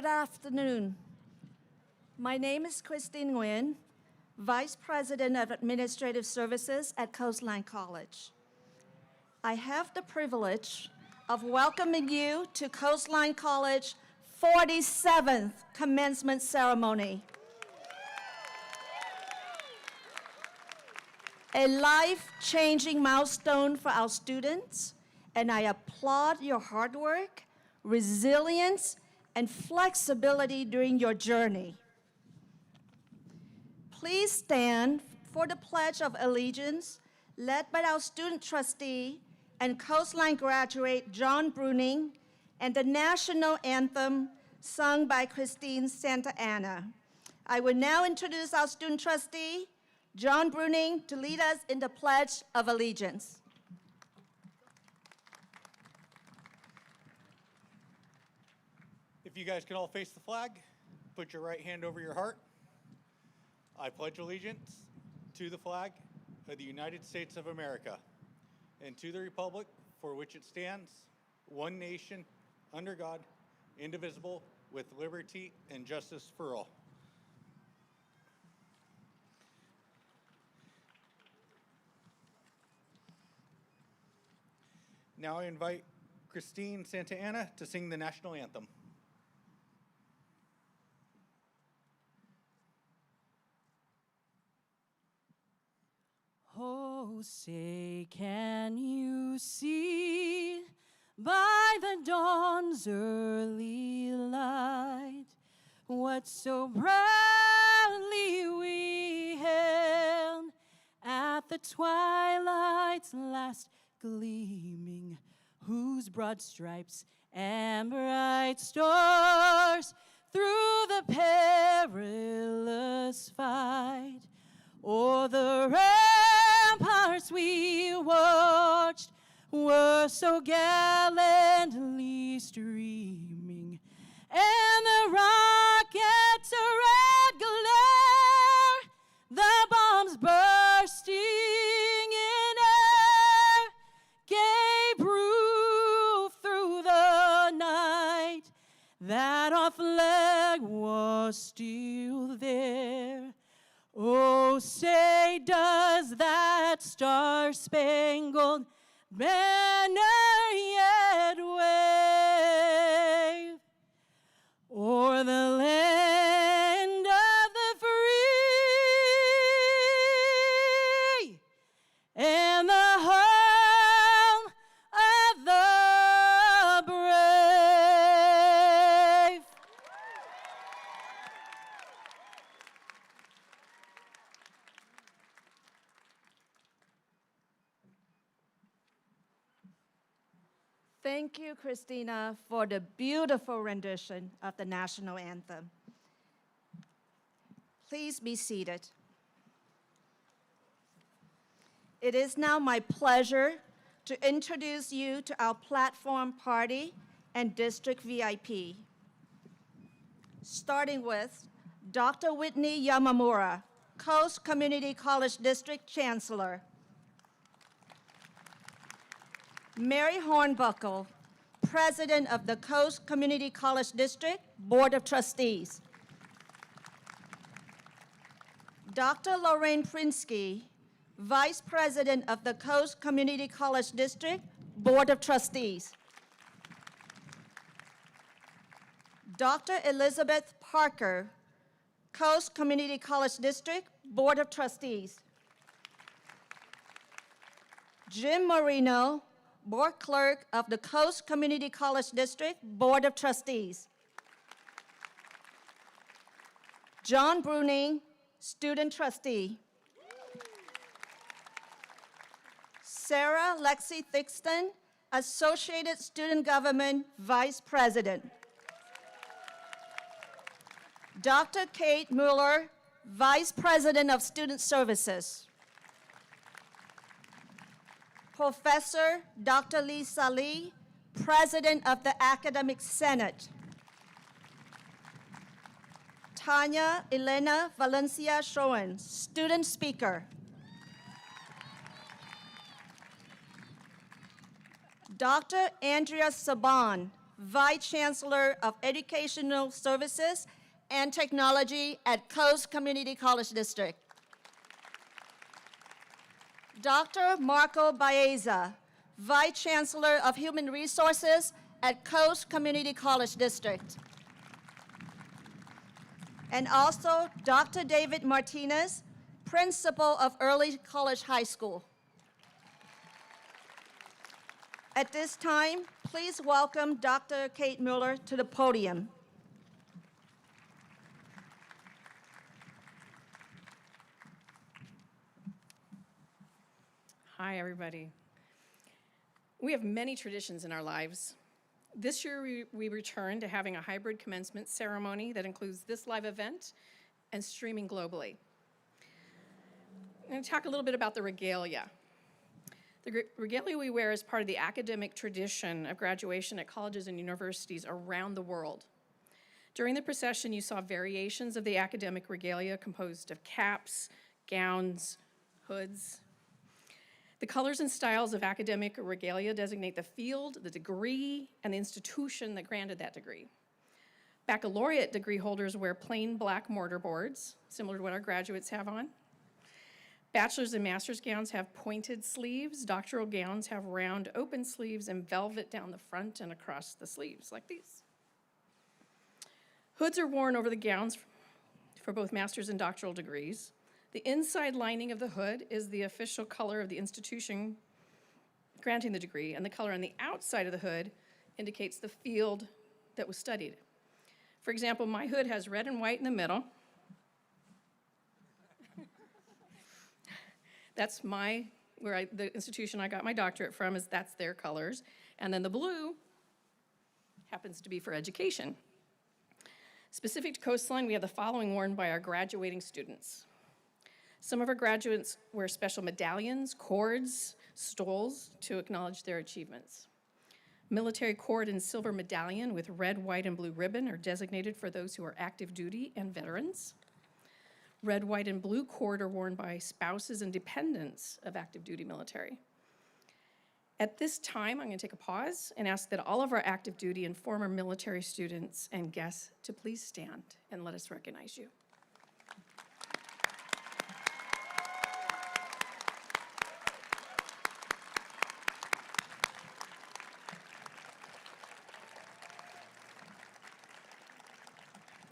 Good afternoon. My name is Christine Nguyen, Vice President of Administrative Services at Coastline College. I have the privilege of welcoming you to Coastline College 47th commencement ceremony. A life-changing milestone for our students, and I applaud your hard work, resilience, and flexibility during your journey. Please stand for the Pledge of Allegiance led by our student trustee and Coastline graduate John Bruning, and the national anthem sung by Christine Santa Anna. I will now introduce our student trustee, John Bruning, to lead us in the Pledge of Allegiance. If you guys can all face the flag, put your right hand over your heart. I pledge allegiance to the flag of the United States of America and to the republic for which it stands, one nation, under God, indivisible, with liberty and justice for all. Now I invite Christine Santa Anna to sing the national anthem. Oh, say, can you see by the dawn's early light what so proudly we hailed at the twilight's last gleaming, whose broad stripes and bright stars through the perilous fight o'er the ramparts we watched were so gallantly streaming, and the rockets' red glare, the bombs bursting in air, gave proof through the night that our flag was still there. Oh, say, does that star-spangled banner yet wave o'er the land of the free and the home of the brave? Thank you, Christina, for the beautiful rendition of the national anthem. Please be seated. It is now my pleasure to introduce you to our platform party and district VIP. Starting with Dr. Whitney Yamamura, Coast Community College District Chancellor. Mary Hornbuckle, President of the Coast Community College District Board of Trustees. Dr. Lorraine Prinsky, Vice President of the Coast Community College District Board of Trustees. Dr. Elizabeth Parker, Coast Community College District Board of Trustees. Jim Marino, Board Clerk of the Coast Community College District Board of Trustees. John Bruning, Student Trustee. Sarah Lexi Thixton, Associated Student Government Vice President. Dr. Kate Mueller, Vice President of Student Services. Professor Dr. Lisa Lee, President of the Academic Senate. Tanya Elena Valencia Schoen, Student Speaker. Dr. Andrea Saban, Vice Chancellor of Educational Services and Technology at Coast Community College District. Dr. Marco Baeza, Vice Chancellor of Human Resources at Coast Community College District. And also Dr. David Martinez, Principal of Early College High School. At this time, please welcome Dr. Kate Mueller to the podium. Hi, everybody. We have many traditions in our lives. This year, we return to having a hybrid commencement ceremony that includes this live event and streaming globally. I'm going to talk a little bit about the regalia. The regalia we wear is part of the academic tradition of graduation at colleges and universities around the world. During the procession, you saw variations of the academic regalia composed of caps, gowns, hoods. The colors and styles of academic regalia designate the field, the degree, and the institution that granted that degree. Baccalaureate degree holders wear plain black mortarboards, similar to what our graduates have on. Bachelor's and master's gowns have pointed sleeves. Doctoral gowns have round open sleeves and velvet down the front and across the sleeves, like these. Hoods are worn over the gowns for both master's and doctoral degrees. The inside lining of the hood is the official color of the institution granting the degree, and the color on the outside of the hood indicates the field that was studied. For example, my hood has red and white in the middle. That's the institution I got my doctorate from, that's their colors. And then the blue happens to be for education. Specific to Coastline, we have the following worn by our graduating students. Some of our graduates wear special medallions, cords, stoles to acknowledge their achievements. Military cord and silver medallion with red, white, and blue ribbon are designated for those who are active duty and veterans. Red, white, and blue cord are worn by spouses and dependents of active duty military. At this time, I'm going to take a pause and ask that all of our active duty and former military students and guests to please stand and let us recognize you.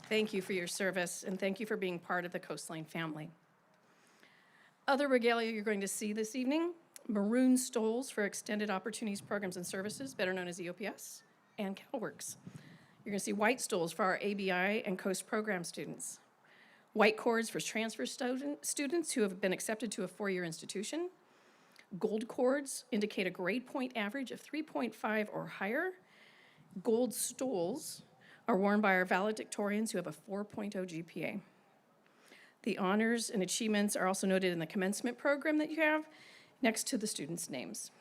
Thank you for your service, and thank you for being part of the Coastline family. Other regalia you're going to see this evening: maroon stoles for Extended Opportunities Programs and Services, better known as EOPS, and CalWorks. You're going to see white stoles for our ABI and Coast program students. White cords for transfer students who have been accepted to a four-year institution. Gold cords indicate a grade point average of 3.5 or higher. Gold stoles are worn by our valedictorians who have a 4.0 GPA. The honors and achievements are also noted in the commencement program that you have next to the students' names.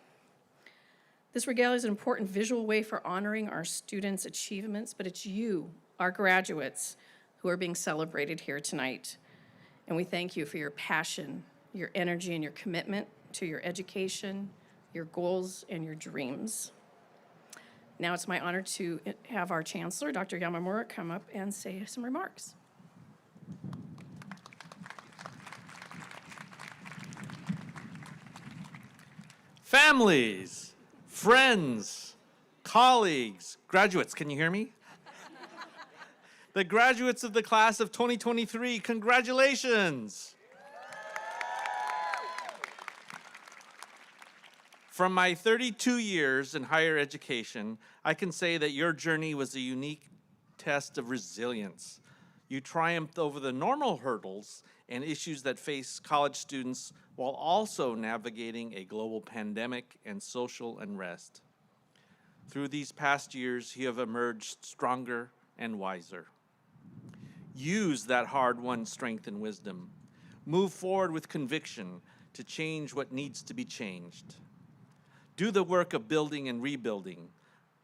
This regalia is an important visual way for honoring our students' achievements, but it's you, our graduates, who are being celebrated here tonight. And we thank you for your passion, your energy, and your commitment to your education, your goals, and your dreams. Now it's my honor to have our Chancellor, Dr. Yamamura, come up and say some remarks. Families, friends, colleagues, graduates, can you hear me? The graduates of the class of 2023, congratulations! From my 32 years in higher education, I can say that your journey was a unique test of resilience. You triumphed over the normal hurdles and issues that face college students while also navigating a global pandemic and social unrest. Through these past years, you have emerged stronger and wiser. Use that hard-won strength and wisdom. Move forward with conviction to change what needs to be changed. Do the work of building and rebuilding.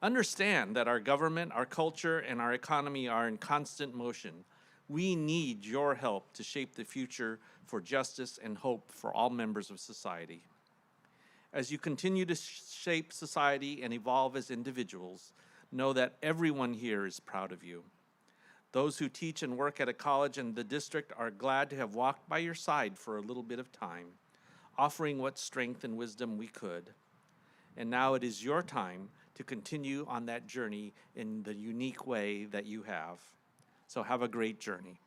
Understand that our government, our culture, and our economy are in constant motion. We need your help to shape the future for justice and hope for all members of society. As you continue to shape society and evolve as individuals, know that everyone here is proud of you. Those who teach and work at a college in the district are glad to have walked by your side for a little bit of time, offering what strength and wisdom we could. And now it is your time to continue on that journey in the unique way that you have. So have a great journey.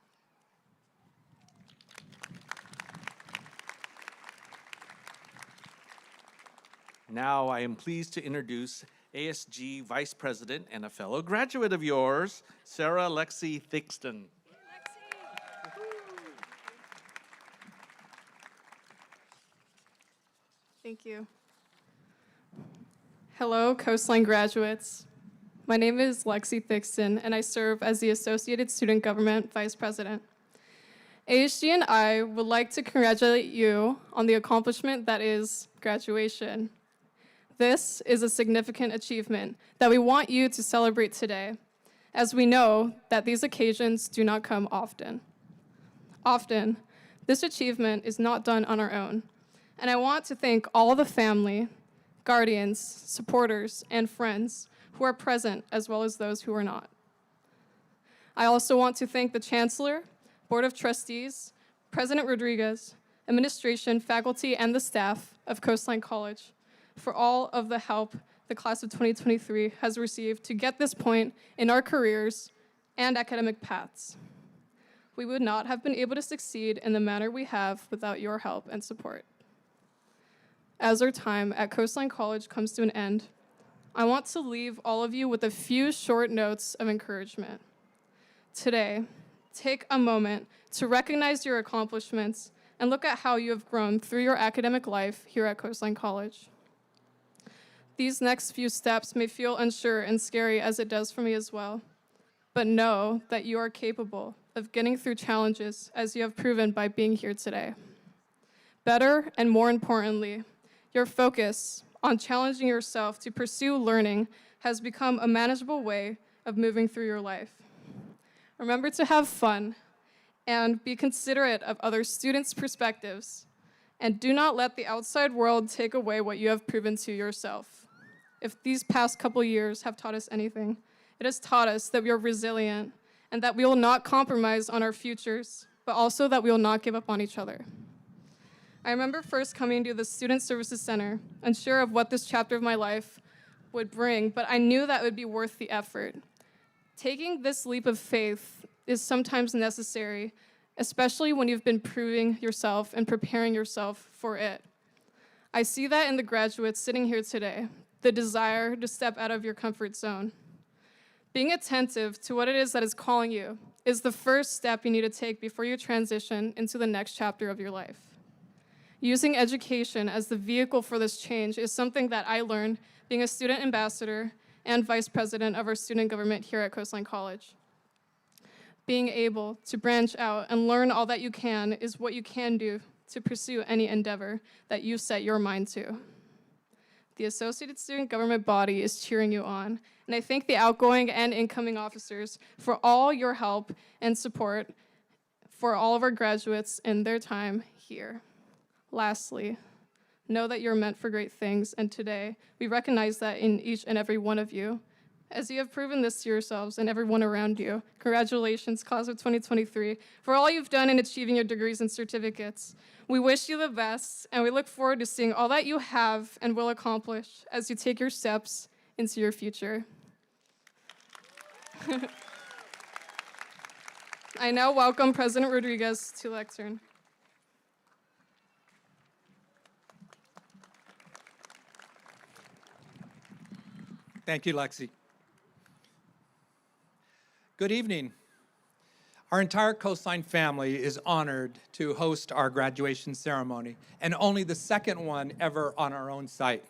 Now I am pleased to introduce ASG Vice President and a fellow graduate of yours, Sarah Lexi Thixton. Thank you. Hello, Coastline graduates. My name is Lexi Thixton, and I serve as the Associated Student Government Vice President. ASG and I would like to congratulate you on the accomplishment that is graduation. This is a significant achievement that we want you to celebrate today, as we know that these occasions do not come often. Often, this achievement is not done on our own, and I want to thank all the family, guardians, supporters, and friends who are present, as well as those who are not. I also want to thank the Chancellor, Board of Trustees, President Rodriguez, administration, faculty, and the staff of Coastline College for all of the help the class of 2023 has received to get this point in our careers and academic paths. We would not have been able to succeed in the manner we have without your help and support. As our time at Coastline College comes to an end, I want to leave all of you with a few short notes of encouragement. Today, take a moment to recognize your accomplishments and look at how you have grown through your academic life here at Coastline College. These next few steps may feel unsure and scary, as it does for me as well, but know that you are capable of getting through challenges, as you have proven by being here today. Better and more importantly, your focus on challenging yourself to pursue learning has become a manageable way of moving through your life. Remember to have fun and be considerate of other students' perspectives, and do not let the outside world take away what you have proven to yourself. If these past couple years have taught us anything, it has taught us that we are resilient and that we will not compromise on our futures, but also that we will not give up on each other. I remember first coming to the Student Services Center, unsure of what this chapter of my life would bring, but I knew that it would be worth the effort. Taking this leap of faith is sometimes necessary, especially when you've been proving yourself and preparing yourself for it. I see that in the graduates sitting here today, the desire to step out of your comfort zone. Being attentive to what it is that is calling you is the first step you need to take before you transition into the next chapter of your life. Using education as the vehicle for this change is something that I learned being a student ambassador and vice president of our student government here at Coastline College. Being able to branch out and learn all that you can is what you can do to pursue any endeavor that you set your mind to. The Associated Student Government body is cheering you on, and I thank the outgoing and incoming officers for all your help and support for all of our graduates in their time here. Lastly, know that you're meant for great things, and today we recognize that in each and every one of you. As you have proven this to yourselves and everyone around you, congratulations, class of 2023, for all you've done in achieving your degrees and certificates. We wish you the best, and we look forward to seeing all that you have and will accomplish as you take your steps into your future. I now welcome President Rodriguez to lectern. Thank you, Lexi. Good evening. Our entire Coastline family is honored to host our graduation ceremony, and only the second one ever on our own site.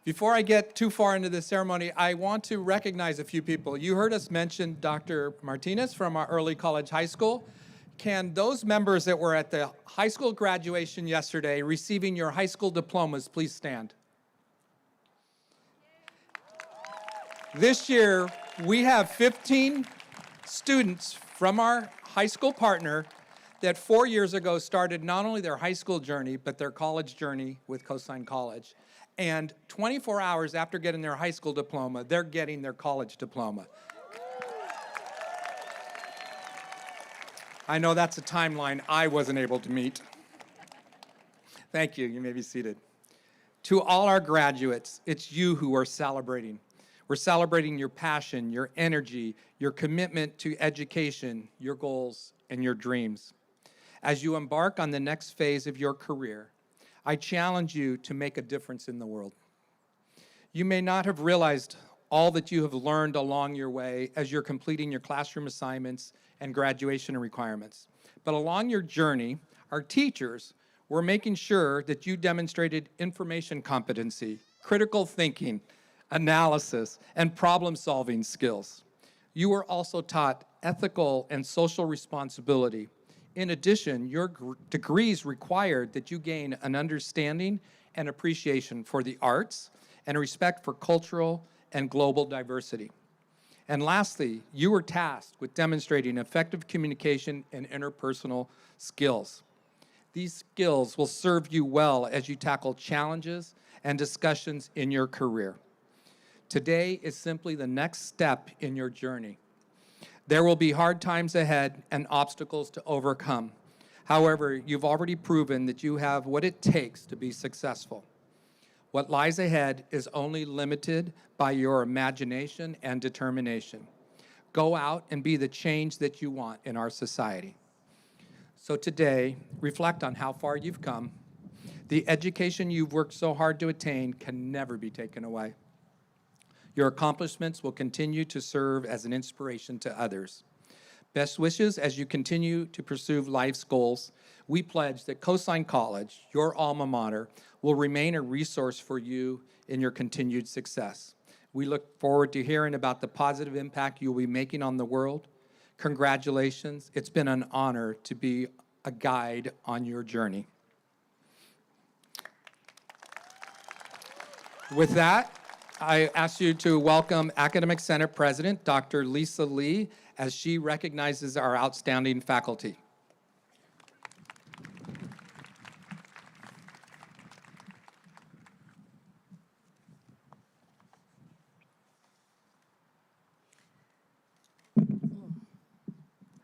Before I get too far into the ceremony, I want to recognize a few people. You heard us mention Dr. Martinez from our early college high school. Can those members that were at the high school graduation yesterday receiving your high school diplomas please stand? This year, we have 15 students from our high school partner that 4 years ago started not only their high school journey, but their college journey with Coastline College. And 24 hours after getting their high school diploma, they're getting their college diploma. I know that's a timeline I wasn't able to meet. Thank you. You may be seated. To all our graduates, it's you who are celebrating. We're celebrating your passion, your energy, your commitment to education, your goals, and your dreams. As you embark on the next phase of your career, I challenge you to make a difference in the world. You may not have realized all that you have learned along your way as you're completing your classroom assignments and graduation requirements. But along your journey, our teachers were making sure that you demonstrated information competency, critical thinking, analysis, and problem-solving skills. You were also taught ethical and social responsibility. In addition, your degrees required that you gain an understanding and appreciation for the arts and a respect for cultural and global diversity. And lastly, you were tasked with demonstrating effective communication and interpersonal skills. These skills will serve you well as you tackle challenges and discussions in your career. Today is simply the next step in your journey. There will be hard times ahead and obstacles to overcome. However, you've already proven that you have what it takes to be successful. What lies ahead is only limited by your imagination and determination. Go out and be the change that you want in our society. So today, reflect on how far you've come. The education you've worked so hard to attain can never be taken away. Your accomplishments will continue to serve as an inspiration to others. Best wishes as you continue to pursue life's goals. We pledge that Coastline College, your alma mater, will remain a resource for you in your continued success. We look forward to hearing about the positive impact you'll be making on the world. Congratulations. It's been an honor to be a guide on your journey. With that, I ask you to welcome Academic Senate President Dr. Lisa Lee as she recognizes our outstanding faculty.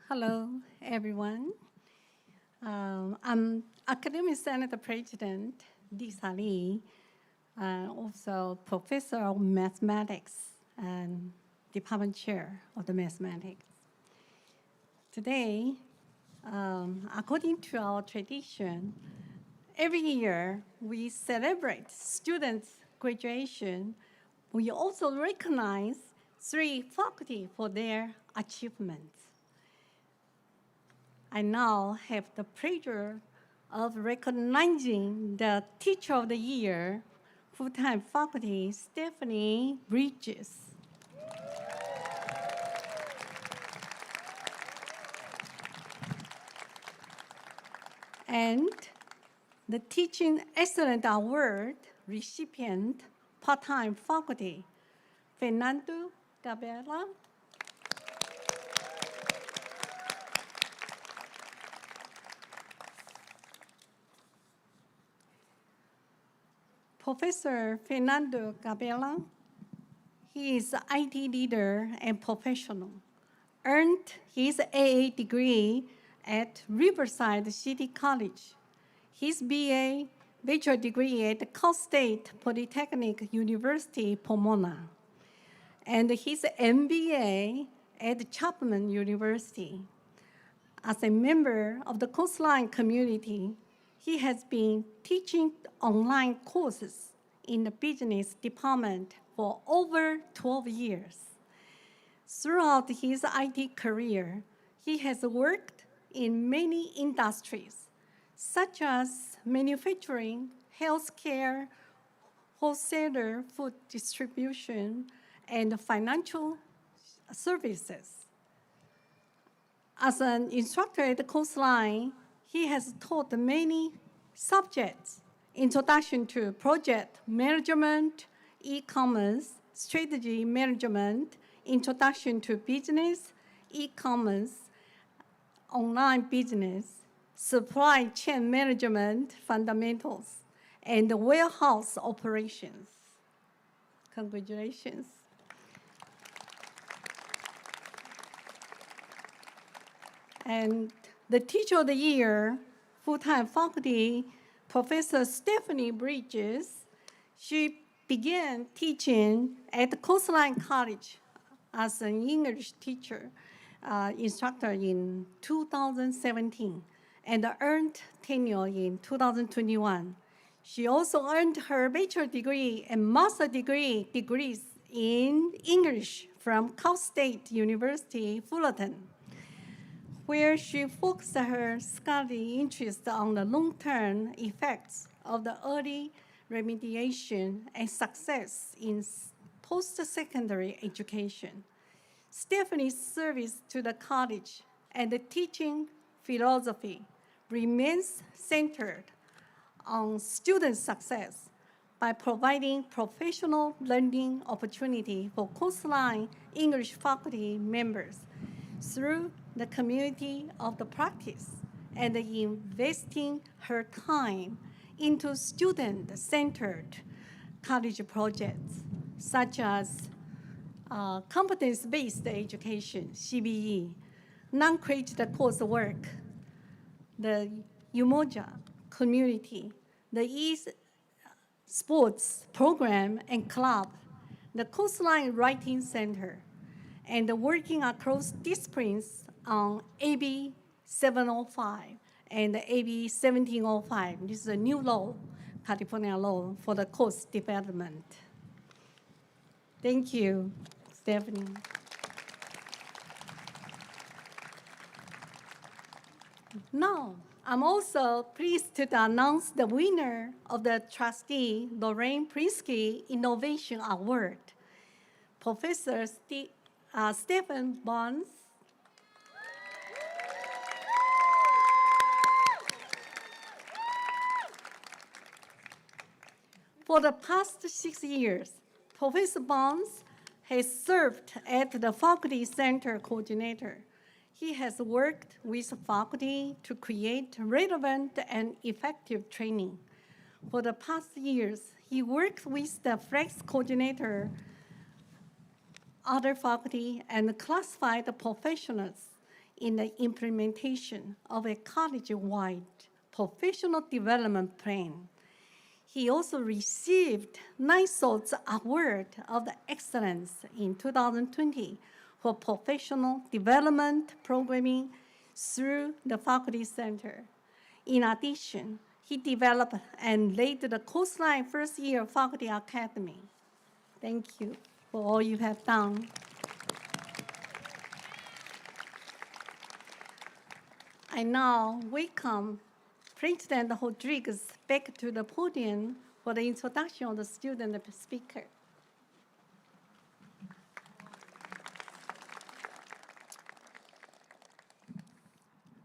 Hello, everyone. I'm Academic Senate President Lisa Lee, also Professor of Mathematics and Department Chair of the Mathematics. Today, according to our tradition, every year we celebrate students' graduation. We also recognize 3 faculty for their achievements. I now have the pleasure of recognizing the Teacher of the Year, full-time faculty Stephanie Bridges. And the Teaching Excellence Award recipient, part-time faculty Fernando Gabriela. Professor Fernando Gabriela, he is an IT leader and professional, earned his AA degree at Riverside City College, his BA bachelor degree at Cal State Polytechnic University, Pomona, and his MBA at Chapman University. As a member of the Coastline community, he has been teaching online courses in the business department for over 12 years. Throughout his IT career, he has worked in many industries, such as manufacturing, healthcare, wholesaler food distribution, and financial services. As an instructor at the Coastline, he has taught many subjects: introduction to project management, e-commerce, strategy management, introduction to business, e-commerce, online business, supply chain management fundamentals, and warehouse operations. Congratulations. And the Teacher of the Year, full-time faculty, Professor Stephanie Bridges. She began teaching at Coastline College as an English teacher, instructor in 2017, and earned tenure in 2021. She also earned her bachelor degree and master degrees in English from Cal State University, Fullerton, where she focused her scholarly interest on the long-term effects of the early remediation and success in post-secondary education. Stephanie's service to the college and the teaching philosophy remains centered on student success by providing professional learning opportunity for Coastline English faculty members through the community of the practice and investing her time into student-centered college projects such as competence-based education, CBE, non-credit coursework, the Umoja community, the sports program and club, the Coastline Writing Center, and working across disciplines on AB 705 and AB 1705. This is a new law, California law, for the coast development. Thank you, Stephanie. Now, I'm also pleased to announce the winner of the Trustee Lorraine Prinsky Innovation Award, Professor Stephen Barnes. For the past 6 years, Professor Barnes has served as the Faculty Center Coordinator. He has worked with faculty to create relevant and effective training. For the past years, he worked with the Flex Coordinator, other faculty, and classified professionals in the implementation of a college-wide professional development plan. He also received NISOT's Award of Excellence in 2020 for professional development programming through the Faculty Center. In addition, he developed and led the Coastline First Year Faculty Academy. Thank you for all you have done. I now welcome President Rodriguez back to the podium for the introduction of the student speaker.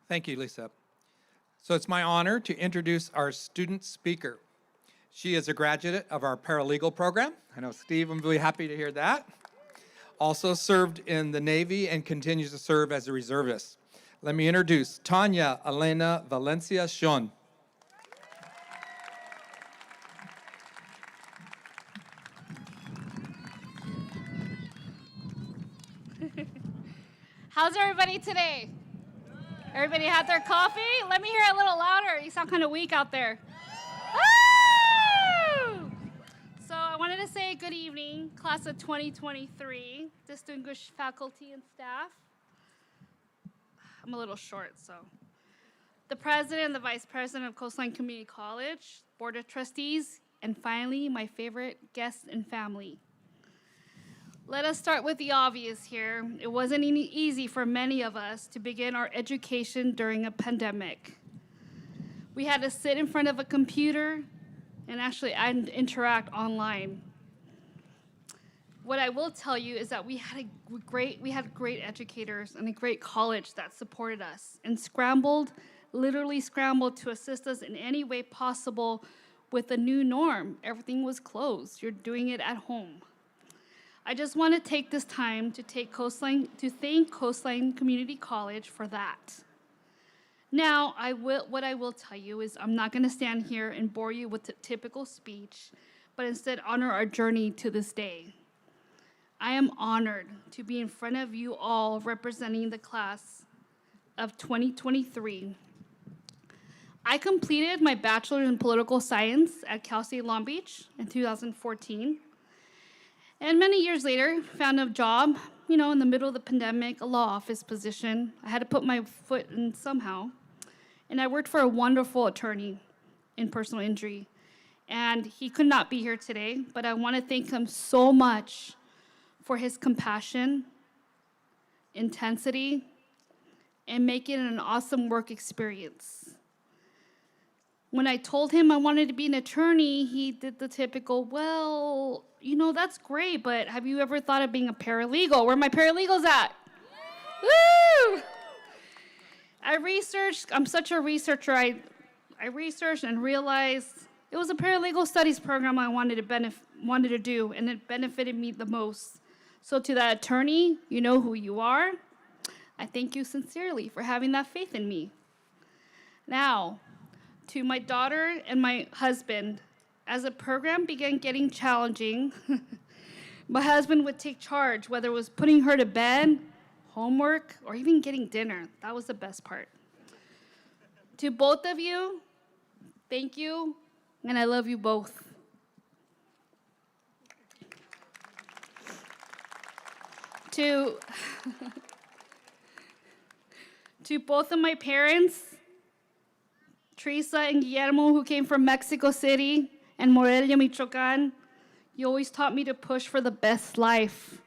Thank you, Lisa. So it's my honor to introduce our student speaker. She is a graduate of our paralegal program. I know Steve will be happy to hear that. Also served in the Navy and continues to serve as a reservist. Let me introduce Tanya Elena Valencia Shon. How's everybody today? Everybody had their coffee? Let me hear it a little louder. You sound kind of weak out there. Woo! So I wanted to say good evening, class of 2023, distinguished faculty and staff. I'm a little short, so. The president and the vice president of Coastline Community College, board of trustees, and finally, my favorite, guests and family. Let us start with the obvious here. It wasn't easy for many of us to begin our education during a pandemic. We had to sit in front of a computer and interact online. What I will tell you is that we had great educators and a great college that supported us and literally scrambled to assist us in any way possible with the new norm. Everything was closed. You're doing it at home. I just want to take this time to thank Coastline Community College for that. Now, what I will tell you is I'm not going to stand here and bore you with the typical speech, but instead honor our journey to this day. I am honored to be in front of you all representing the class of 2023. I completed my bachelor's in political science at Cal State Long Beach in 2014. And many years later, found a job, in the middle of the pandemic, a law office position. I had to put my foot in somehow. And I worked for a wonderful attorney in personal injury. And he could not be here today, but I want to thank him so much for his compassion, intensity, and making it an awesome work experience. When I told him I wanted to be an attorney, he did the typical, well, that's great, but have you ever thought of being a paralegal? Where are my paralegals at? Woo! I researched, I'm such a researcher, I researched and realized it was a paralegal studies program I wanted to do, and it benefited me the most. So to that attorney, you know who you are. I thank you sincerely for having that faith in me. Now, to my daughter and my husband, as the program began getting challenging, my husband would take charge, whether it was putting her to bed, homework, or even getting dinner. That was the best part. To both of you, thank you, and I love you both. To both of my parents, Teresa and Guillermo, who came from Mexico City and Morelia, Michoacan, you always taught me to push for the best life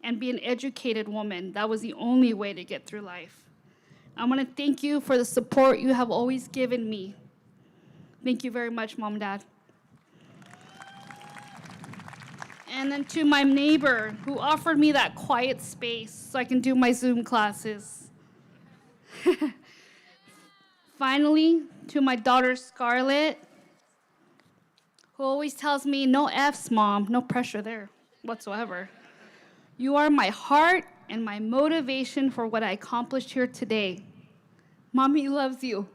and be an educated woman. That was the only way to get through life. I want to thank you for the support you have always given me. Thank you very much, Mom and Dad. And then to my neighbor who offered me that quiet space so I can do my Zoom classes. Finally, to my daughter Scarlett, who always tells me, no F's, Mom, no pressure there whatsoever. You are my heart and my motivation for what I accomplished here today. Mommy loves you.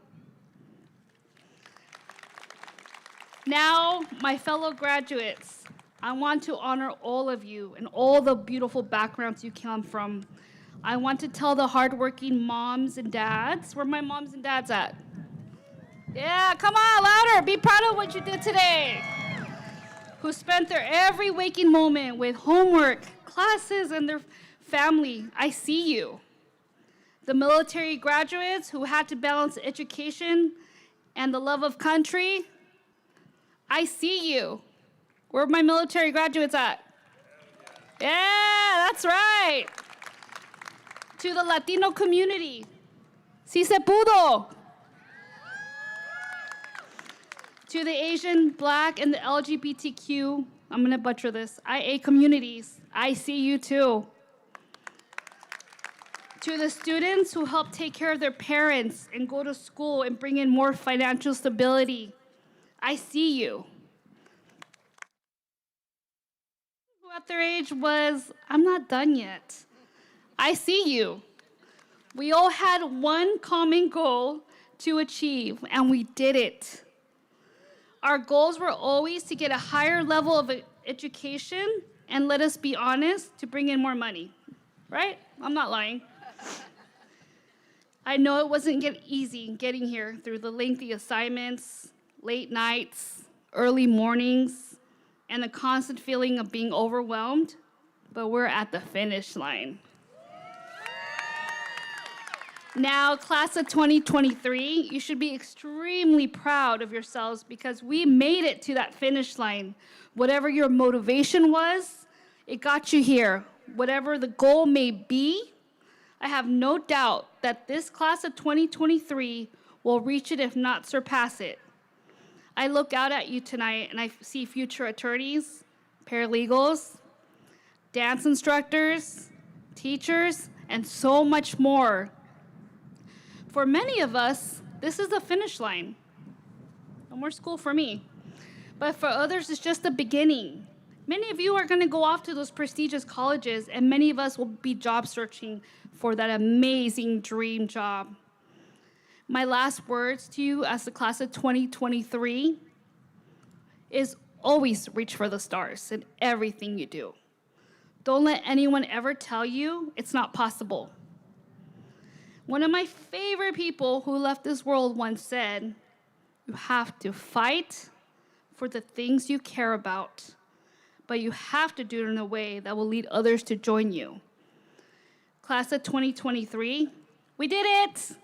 Now, my fellow graduates, I want to honor all of you and all the beautiful backgrounds you come from. I want to tell the hardworking moms and dads, where my moms and dads at? Yeah, come on, louder. Be proud of what you did today. Who spent their every waking moment with homework, classes, and their family. I see you. The military graduates who had to balance education and the love of country. I see you. Where are my military graduates at? Yeah, that's right. To the Latino community. Si se pudo. To the Asian, Black, and the LGBTQ, I'm gonna butcher this, IA communities, I see you too. To the students who help take care of their parents and go to school and bring in more financial stability, I see you. Who at their age was, I'm not done yet. I see you. We all had one common goal to achieve, and we did it. Our goals were always to get a higher level of education, and let us be honest, to bring in more money, right? I'm not lying. I know it wasn't easy getting here through the lengthy assignments, late nights, early mornings, and the constant feeling of being overwhelmed, but we're at the finish line. Now, class of 2023, you should be extremely proud of yourselves because we made it to that finish line. Whatever your motivation was, it got you here. Whatever the goal may be, I have no doubt that this class of 2023 will reach it, if not surpass it. I look out at you tonight and I see future attorneys, paralegals, dance instructors, teachers, and so much more. For many of us, this is the finish line. No more school for me. But for others, it's just the beginning. Many of you are going to go off to those prestigious colleges, and many of us will be job searching for that amazing dream job. My last words to you as the class of 2023 is always reach for the stars in everything you do. Don't let anyone ever tell you it's not possible. One of my favorite people who left this world once said, you have to fight for the things you care about, but you have to do it in a way that will lead others to join you. Class of 2023, we did it!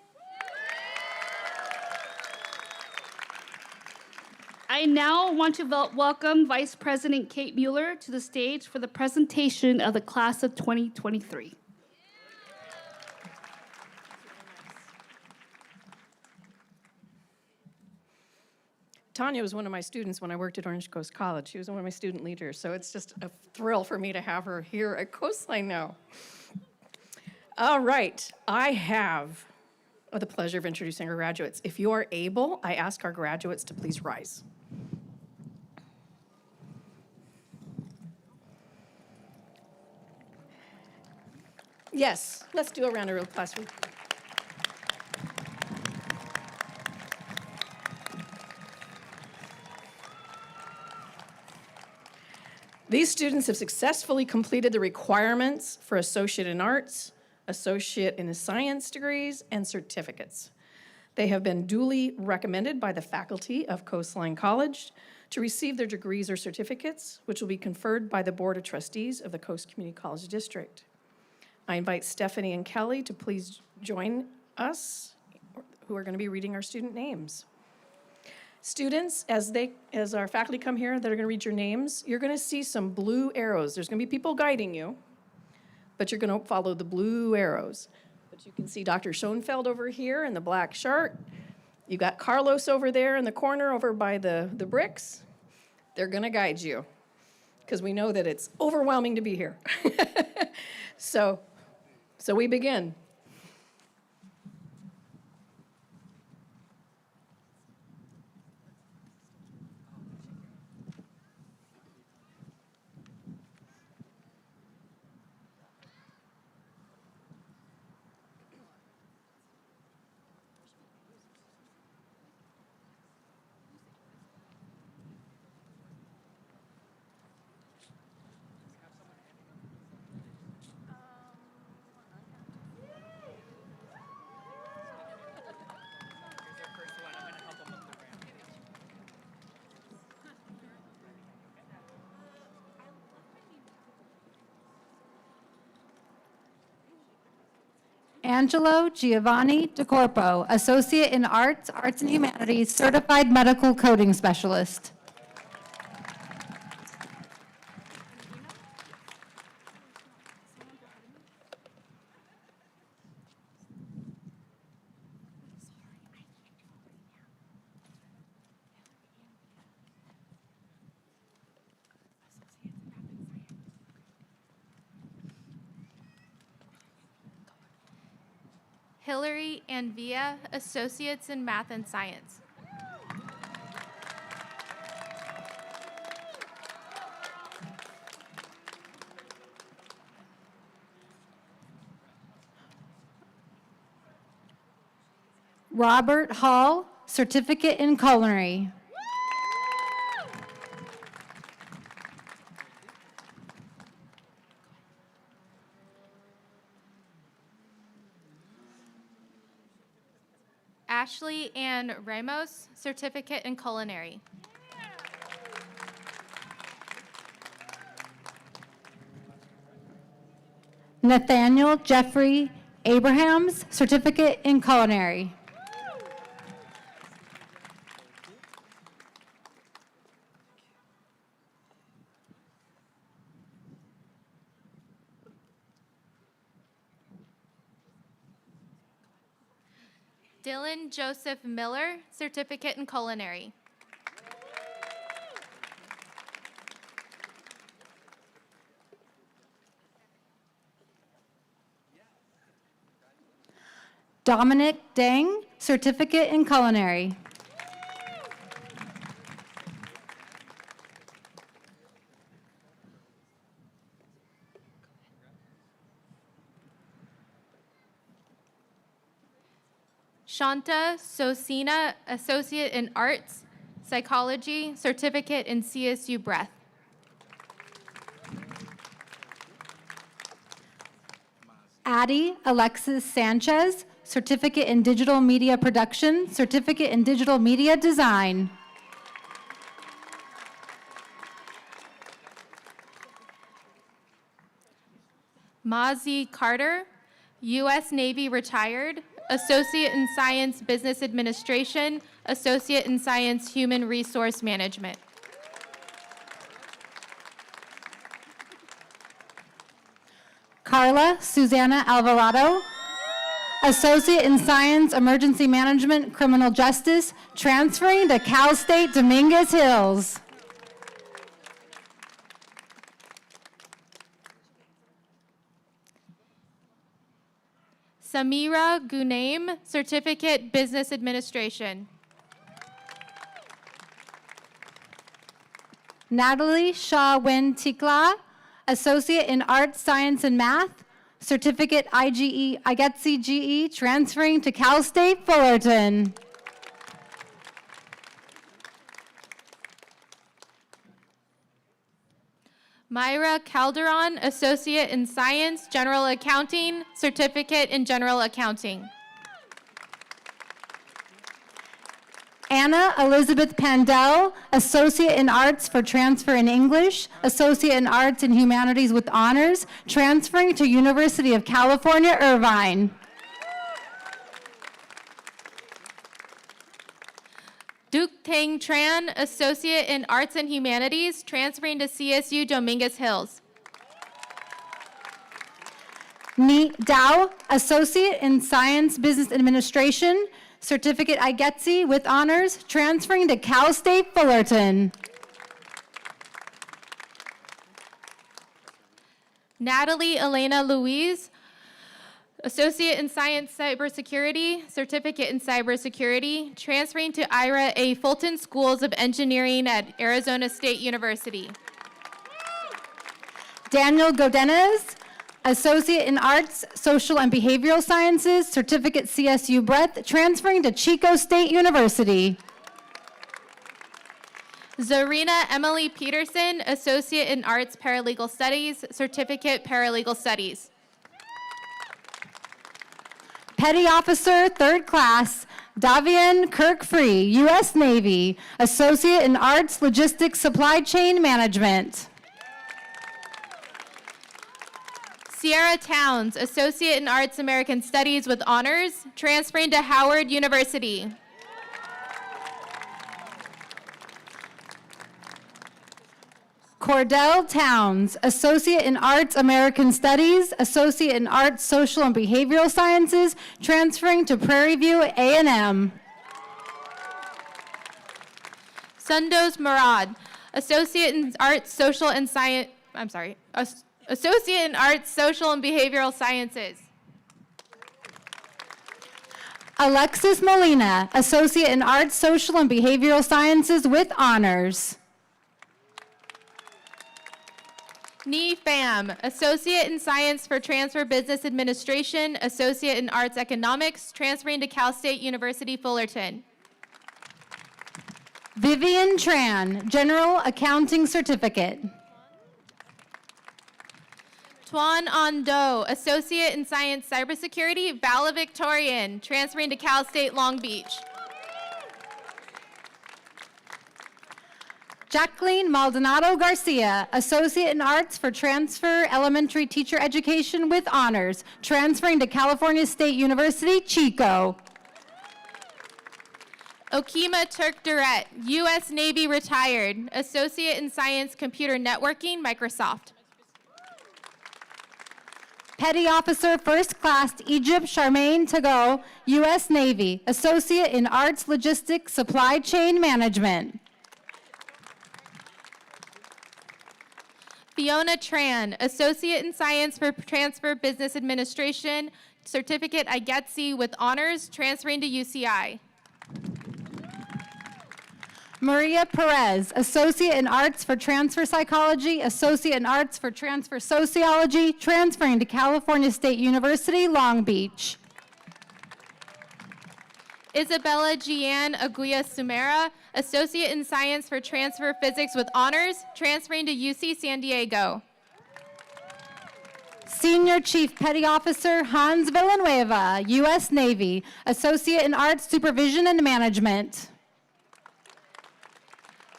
I now want to welcome Vice President Kate Mueller to the stage for the presentation of the class of 2023. Tanya was one of my students when I worked at Orange Coast College. She was one of my student leaders, so it's just a thrill for me to have her here at Coastline now. All right, I have the pleasure of introducing our graduates. If you are able, I ask our graduates to please rise. Yes, let's do a round of applause. These students have successfully completed the requirements for Associate in Arts, Associate in Science degrees, and certificates. They have been duly recommended by the faculty of Coastline College to receive their degrees or certificates, which will be conferred by the Board of Trustees of the Coast Community College District. I invite Stephanie and Kelly to please join us, who are going to be reading our student names. Students, as our faculty come here that are going to read your names, you're going to see some blue arrows. There's going to be people guiding you, but you're going to follow the blue arrows. But you can see Dr. Schoenfeld over here in the black shirt. You got Carlos over there in the corner over by the bricks. They're going to guide you because we know that it's overwhelming to be here. So we begin. Angelo Giovanni DeCorpo, Associate in Arts, Arts and Humanities, Certified Medical Coding Specialist. Hillary Anvia, Associates in Math and Science. Robert Hall, Certificate in Culinary. Ashley Ann Ramos, Certificate in Culinary. Nathaniel Jeffrey Abrahams, Certificate in Culinary. Dylan Joseph Miller, Certificate in Culinary. Dominic Deng, Certificate in Culinary. Shanta Sosina, Associate in Arts, Psychology, Certificate in CSU Breath. Addie Alexis Sanchez, Certificate in Digital Media Production, Certificate in Digital Media Design. Mazi Carter, U.S. Navy retired, Associate in Science Business Administration, Associate in Science Human Resource Management. Carla Susanna Alvarado, Associate in Science Emergency Management Criminal Justice, transferring to Cal State Dominguez Hills. Samira Gunaim, Certificate Business Administration. Natalie Shaw Win Tikla, Associate in Arts, Science, and Math, Certificate IGETC GE, transferring to Cal State Fullerton. Myra Calderon, Associate in Science, General Accounting, Certificate in General Accounting. Anna Elizabeth Pandel, Associate in Arts for transfer in English, Associate in Arts and Humanities with honors, transferring to University of California, Irvine. Duc Tang Tran, Associate in Arts and Humanities, transferring to CSU Dominguez Hills. Ni Dao, Associate in Science Business Administration, Certificate IGETC with honors, transferring to Cal State Fullerton. Natalie Elena Louise, Associate in Science Cybersecurity, Certificate in Cybersecurity, transferring to Ira A. Fulton Schools of Engineering at Arizona State University. Daniel Godinez, Associate in Arts, Social and Behavioral Sciences, Certificate CSU Breath, transferring to Chico State University. Zarina Emily Peterson, Associate in Arts Paralegal Studies, Certificate Paralegal Studies. Petty Officer, 3rd Class, Davian Kirk Free, U.S. Navy, Associate in Arts, Logistics, Supply Chain Management. Sierra Towns, Associate in Arts American Studies with honors, transferring to Howard University. Cordell Towns, Associate in Arts American Studies, Associate in Arts Social and Behavioral Sciences, transferring to Prairie View A&M. Sundos Murad, Associate in Arts Social and Science, Associate in Arts Social and Behavioral Sciences. Alexis Molina, Associate in Arts Social and Behavioral Sciences with honors. Ni Pham, Associate in Science for Transfer Business Administration, Associate in Arts Economics, transferring to Cal State University Fullerton. Vivian Tran, General Accounting Certificate. Tuan Ando, Associate in Science Cybersecurity, Valedictorian, transferring to Cal State Long Beach. Jacqueline Maldonado Garcia, Associate in Arts for Transfer Elementary Teacher Education with honors, transferring to California State University, Chico. Okima Turk Durrett, U.S. Navy retired, Associate in Science Computer Networking, Microsoft. Petty Officer, 1st Class, Egypt Charmaine Tago, U.S. Navy, Associate in Arts Logistics Supply Chain Management. Fiona Tran, Associate in Science for Transfer Business Administration, Certificate IGETC with honors, transferring to UCI. Maria Perez, Associate in Arts for Transfer Psychology, Associate in Arts for Transfer Sociology, transferring to California State University, Long Beach. Isabella Gian Aguia Sumera, Associate in Science for Transfer Physics with Honors, transferring to UC San Diego. Senior Chief Petty Officer Hans Villanueva, U.S. Navy, Associate in Arts Supervision and Management.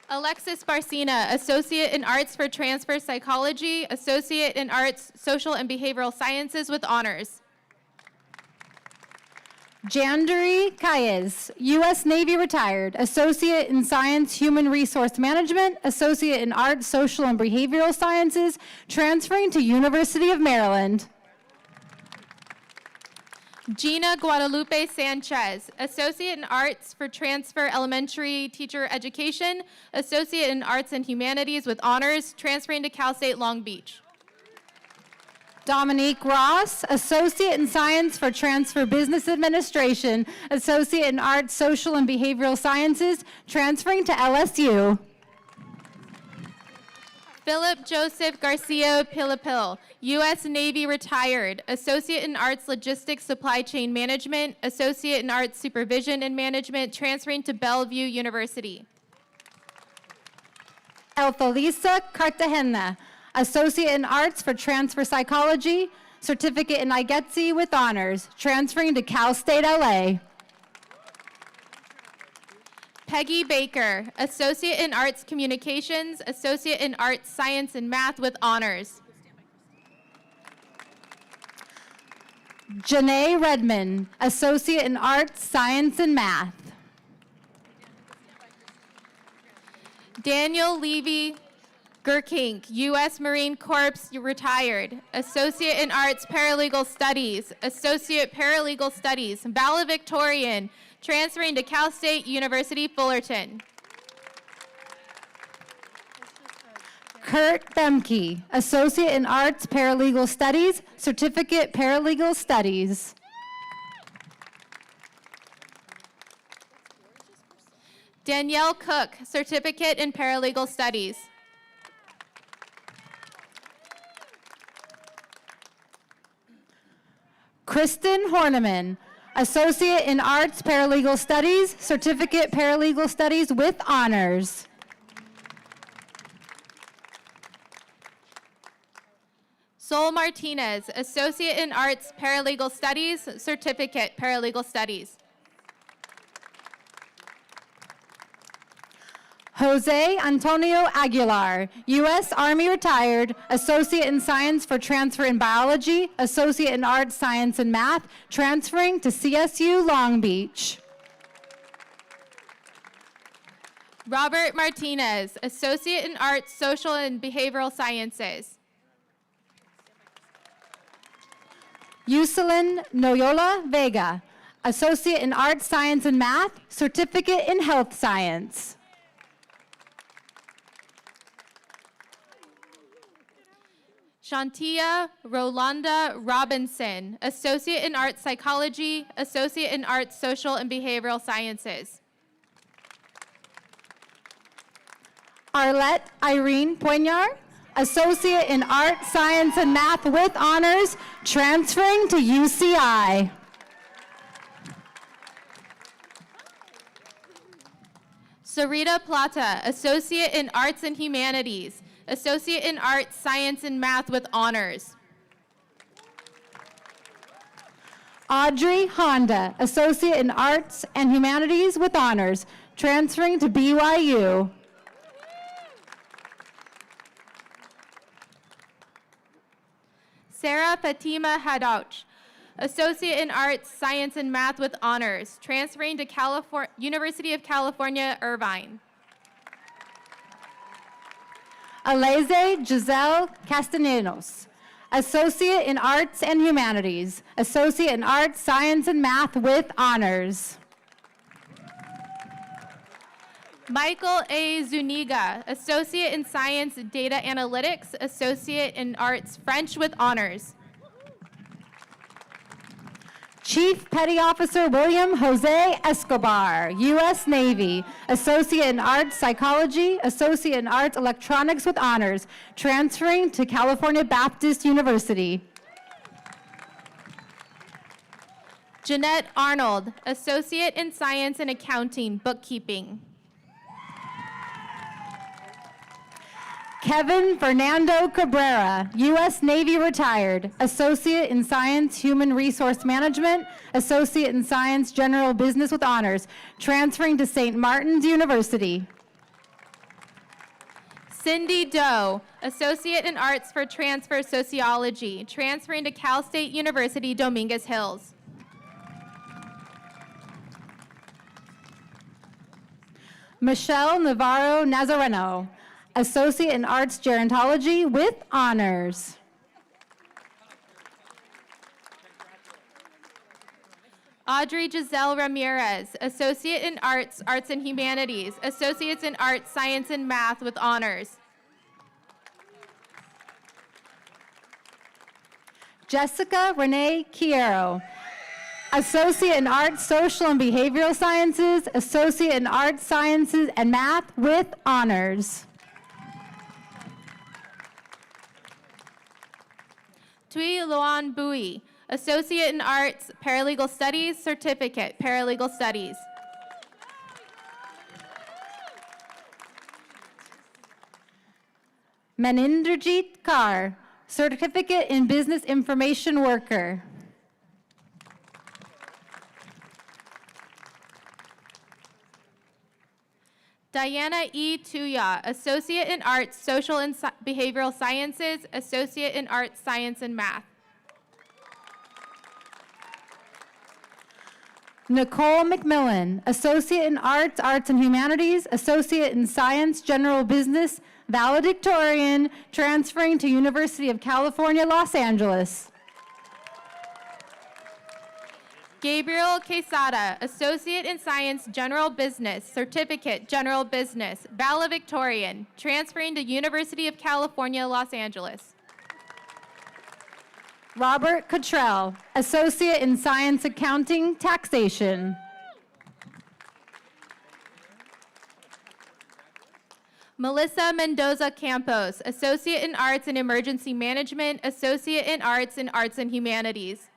Alexis Barcina, Associate in Arts for Transfer Psychology, Associate in Arts Social and Behavioral Sciences with Honors. Jandari Kayes, U.S. Navy retired, Associate in Science Human Resource Management, Associate in Arts Social and Behavioral Sciences, transferring to University of Maryland. Gina Guadalupe Sanchez, Associate in Arts for Transfer Elementary Teacher Education, Associate in Arts and Humanities with Honors, transferring to Cal State Long Beach. Dominique Ross, Associate in Science for Transfer Business Administration, Associate in Arts Social and Behavioral Sciences, transferring to LSU. Philip Joseph Garcia Pilipil, U.S. Navy retired, Associate in Arts Logistics Supply Chain Management, Associate in Arts Supervision and Management, transferring to Bellevue University. Elthalisa Cartagena, Associate in Arts for Transfer Psychology, Certificate in IGETSI with Honors, transferring to Cal State LA. Peggy Baker, Associate in Arts Communications, Associate in Arts Science and Math with Honors. Janae Redmond, Associate in Arts, Science, and Math. Daniel Levy Gerkink, U.S. Marine Corps retired, Associate in Arts Paralegal Studies, Associate Paralegal Studies, valedictorian, transferring to Cal State University Fullerton. Kurt Bemke, Associate in Arts Paralegal Studies, Certificate Paralegal Studies. Danielle Cook, Certificate in Paralegal Studies. Kristen Horneman, Associate in Arts Paralegal Studies, Certificate Paralegal Studies with Honors. Sol Martinez, Associate in Arts Paralegal Studies, Certificate Paralegal Studies. Jose Antonio Aguilar, U.S. Army retired, Associate in Science for Transfer in Biology, Associate in Arts, Science, and Math, transferring to CSU Long Beach. Robert Martinez, Associate in Arts, Social and Behavioral Sciences. Yuselin Noyola Vega, Associate in Arts, Science, and Math, Certificate in Health Science. Shantia Rolanda Robinson, Associate in Arts Psychology, Associate in Arts Social and Behavioral Sciences. Arlette Irene Poignard, Associate in Arts, Science, and Math with Honors, transferring to UCI. Sarita Plata, Associate in Arts and Humanities, Associate in Arts, Science, and Math with Honors. Audrey Honda, Associate in Arts and Humanities with Honors, transferring to BYU. Sarah Fatima Hadouch, Associate in Arts, Science, and Math with Honors, transferring to University of California, Irvine. Alize Giselle Castellanos, Associate in Arts and Humanities, Associate in Arts, Science, and Math with Honors. Michael A. Zuniga, Associate in Science Data Analytics, Associate in Arts French with Honors. Chief Petty Officer William Jose Escobar, U.S. Navy, Associate in Arts Psychology, Associate in Arts Electronics with Honors, transferring to California Baptist University. Jeanette Arnold, Associate in Science and Accounting, Bookkeeping. Kevin Fernando Cabrera, U.S. Navy retired, Associate in Science, Human Resource Management, Associate in Science, General Business with Honors, transferring to St. Martin's University. Cindy Doe, Associate in Arts for Transfer Sociology, transferring to Cal State University, Dominguez Hills. Michelle Navarro Nazareno, Associate in Arts Gerontology with Honors. Audrey Giselle Ramirez, Associate in Arts, Arts and Humanities, Associates in Arts, Science and Math with Honors. Jessica Renee Quiero, Associate in Arts, Social and Behavioral Sciences, Associate in Arts, Sciences and Math with Honors. Tui Luan Bui, Associate in Arts, Paralegal Studies, Certificate, Paralegal Studies. Maninderjeet Kaur, Certificate in Business Information Worker. Diana E. Tuya, Associate in Arts, Social and Behavioral Sciences, Associate in Arts, Science and Math. Nicole McMillan, Associate in Arts, Arts and Humanities, Associate in Science, General Business, valedictorian, transferring to University of California, Los Angeles. Gabriel Quesada, Associate in Science, General Business, Certificate, General Business, valedictorian, transferring to University of California, Los Angeles. Robert Cottrell, Associate in Science, Accounting, Taxation. Melissa Mendoza Campos, Associate in Arts and Emergency Management, Associate in Arts and Humanities.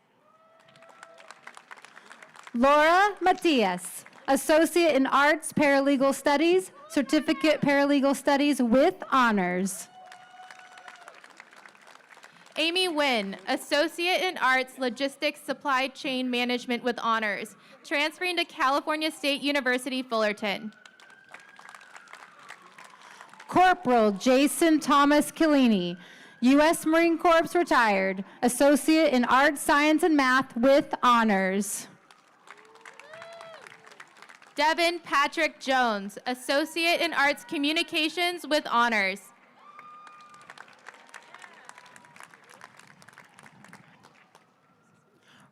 Laura Matias, Associate in Arts, Paralegal Studies, Certificate Paralegal Studies with Honors. Amy Nguyen, Associate in Arts, Logistics, Supply Chain Management with Honors, transferring to California State University, Fullerton. Corporal Jason Thomas Killini, U.S. Marine Corps retired, Associate in Arts, Science, and Math with Honors. Devin Patrick Jones, Associate in Arts Communications with Honors.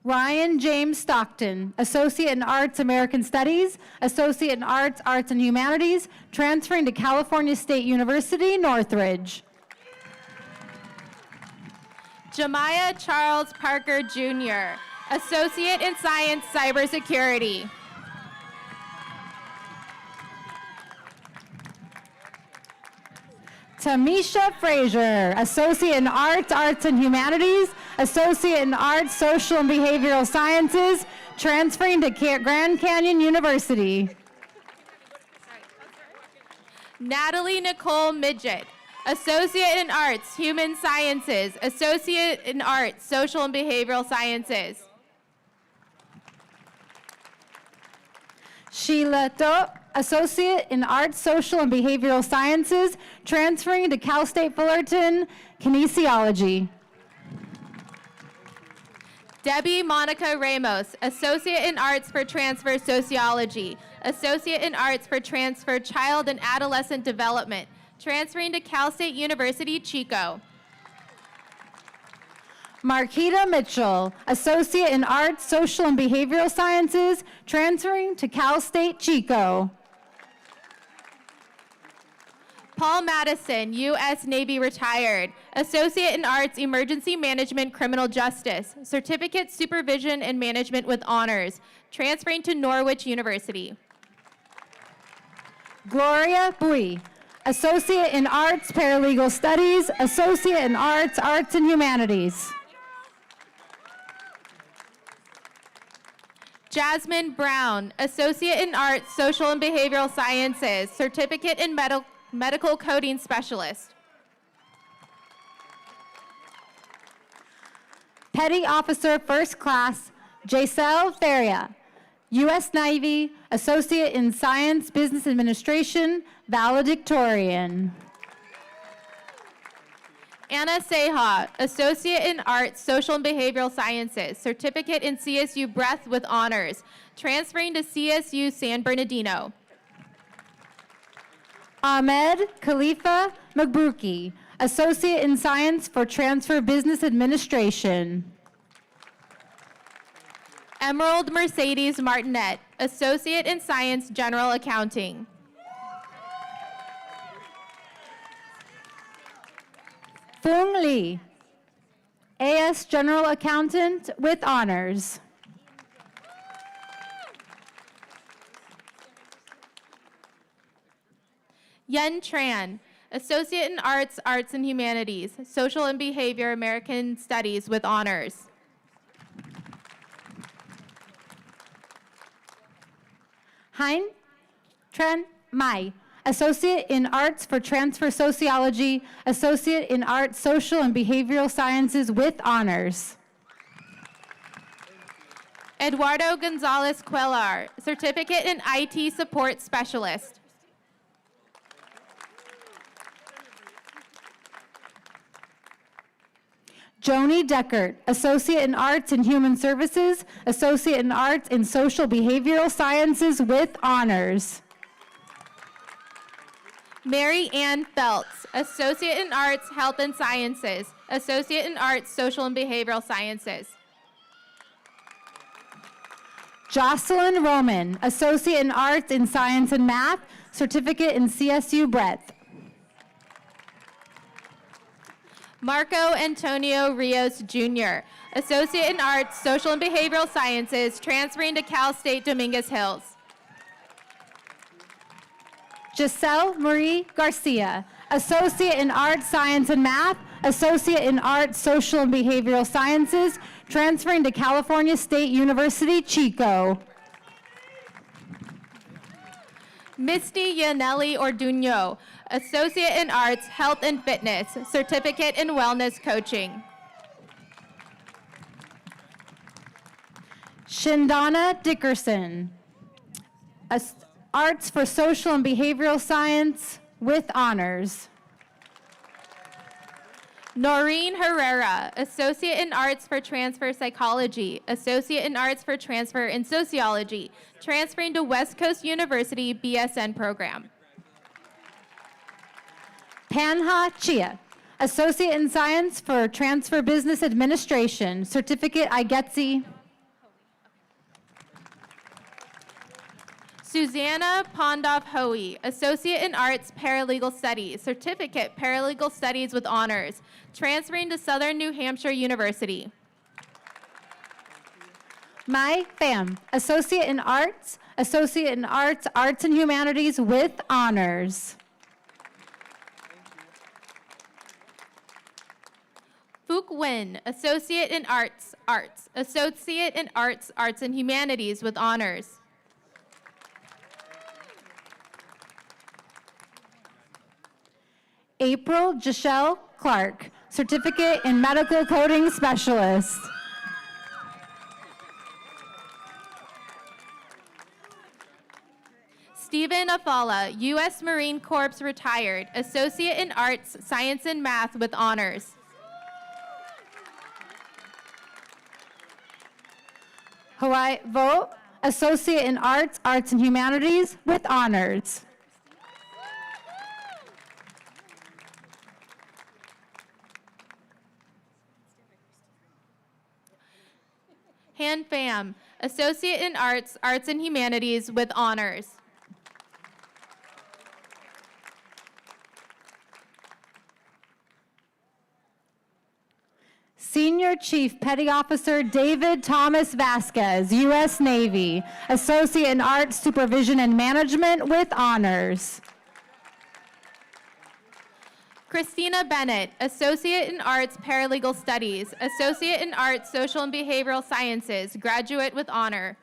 Ryan James Stockton, Associate in Arts, American Studies, Associate in Arts, Arts and Humanities, transferring to California State University, Northridge. Jemiah Charles Parker Jr., Associate in Science, Cybersecurity. Tamisha Frazier, Associate in Arts, Arts and Humanities, Associate in Arts, Social and Behavioral Sciences, transferring to Grand Canyon University. Natalie Nicole Midget, Associate in Arts, Human Sciences, Associate in Arts, Social and Behavioral Sciences. Sheila To, Associate in Arts, Social and Behavioral Sciences, transferring to Cal State Fullerton, Kinesiology. Debbie Monica Ramos, Associate in Arts for Transfer Sociology, Associate in Arts for Transfer Child and Adolescent Development, transferring to Cal State University, Chico. Marquita Mitchell, Associate in Arts, Social and Behavioral Sciences, transferring to Cal State Chico. Paul Madison, U.S. Navy retired, Associate in Arts, Emergency Management, Criminal Justice, Certificate Supervision and Management with Honors, transferring to Norwich University. Gloria Bui, Associate in Arts, Paralegal Studies, Associate in Arts, Arts and Humanities. Jasmine Brown, Associate in Arts, Social and Behavioral Sciences, Certificate in Medical Coding Specialist. Petty Officer First Class Jaisel Faria, U.S. Navy, Associate in Science Business Administration, valedictorian. Anna Seha, Associate in Arts, Social and Behavioral Sciences, Certificate in CSU Breath with Honors, transferring to CSU San Bernardino. Ahmed Khalifa Mabrouki, Associate in Science for Transfer Business Administration. Emerald Mercedes Martinet, Associate in Science, General Accounting. Fung Lee, AS General Accountant with honors. Yen Tran, Associate in Arts, Arts and Humanities, Social and Behavior American Studies with honors. Hein Tran Mai, Associate in Arts for Transfer Sociology, Associate in Arts, Social and Behavioral Sciences with honors. Eduardo Gonzalez Cuellar, Certificate in IT Support Specialist. Joni Deckert, Associate in Arts and Human Services, Associate in Arts in Social Behavioral Sciences with honors. Mary Ann Feltz, Associate in Arts, Health and Sciences, Associate in Arts, Social and Behavioral Sciences. Jocelyn Roman, Associate in Arts in Science and Math, Certificate in CSU Breadth. Marco Antonio Rios Jr., Associate in Arts, Social and Behavioral Sciences, transferring to Cal State Dominguez Hills. Giselle Marie Garcia, Associate in Arts, Science and Math, Associate in Arts, Social and Behavioral Sciences, transferring to California State University, Chico. Misty Yaneli Orduño, Associate in Arts, Health and Fitness, Certificate in Wellness Coaching. Shindana Dickerson, Arts for Social and Behavioral Science with honors. Noreen Herrera, Associate in Arts for Transfer Psychology, Associate in Arts for Transfer in Sociology, transferring to West Coast University BSN program. Panha Chia, Associate in Science for Transfer Business Administration, Certificate IGETSI. Susanna Pondoff Hoey, Associate in Arts Paralegal Studies, Certificate Paralegal Studies with honors, transferring to Southern New Hampshire University. Mai Pham, Associate in Arts, Arts and Humanities with honors. Phuc Nguyen, Associate in Arts, Associate in Arts, Arts and Humanities with honors. April Giselle Clark, Certificate in Medical Coding Specialist. Stephen Afala, U.S. Marine Corps retired, Associate in Arts, Science and Math with honors. Hawaii Vo, Associate in Arts, Arts and Humanities with honors. Han Pham, Associate in Arts, Arts and Humanities with honors. Senior Chief Petty Officer David Thomas Vasquez, U.S. Navy, Associate in Arts, Supervision and Management with honors. Christina Bennett, Associate in Arts, Paralegal Studies, Associate in Arts, Social and Behavioral Sciences, graduate with honor.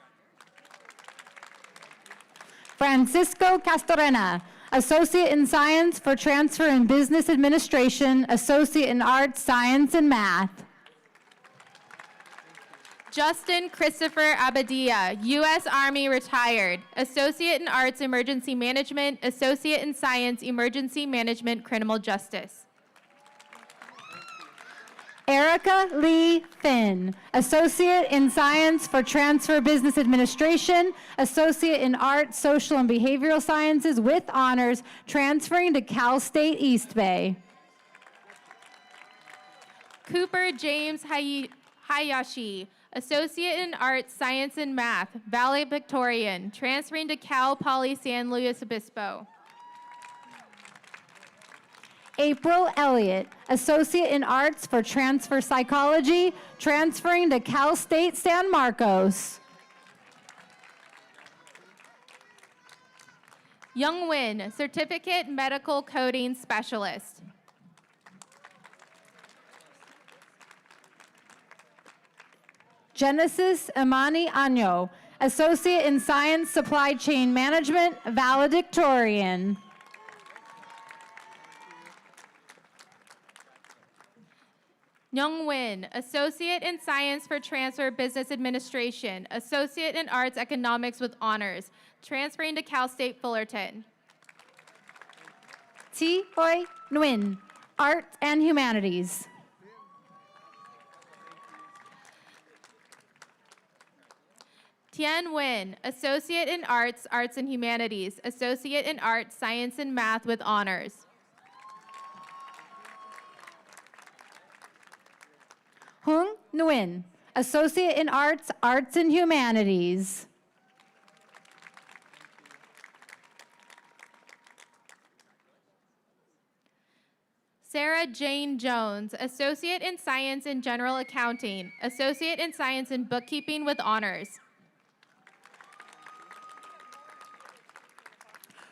Francisco Castorena, Associate in Science for Transfer in Business Administration, Associate in Arts, Science, and Math. Justin Christopher Abadia, U.S. Army retired, Associate in Arts Emergency Management, Associate in Science Emergency Management Criminal Justice. Erica Lee Finn, Associate in Science for Transfer Business Administration, Associate in Arts, Social, and Behavioral Sciences with honors, transferring to Cal State East Bay. Cooper James Hayashi, Associate in Arts, Science, and Math, valedictorian, transferring to Cal Poly San Luis Obispo. April Elliott, Associate in Arts for Transfer Psychology, transferring to Cal State San Marcos. Young Win, Certificate Medical Coding Specialist. Genesis Imani Año, Associate in Science Supply Chain Management, valedictorian. Young Win, Associate in Science for Transfer Business Administration, Associate in Arts Economics with honors, transferring to Cal State Fullerton. Thi Hoi Nguyen, Art and Humanities. Tien Nguyen, Associate in Arts, Arts and Humanities, Associate in Arts, Science and Math with honors. Hung Nguyen, Associate in Arts, Arts and Humanities. Sarah Jane Jones, Associate in Science in General Accounting, Associate in Science in Bookkeeping with honors.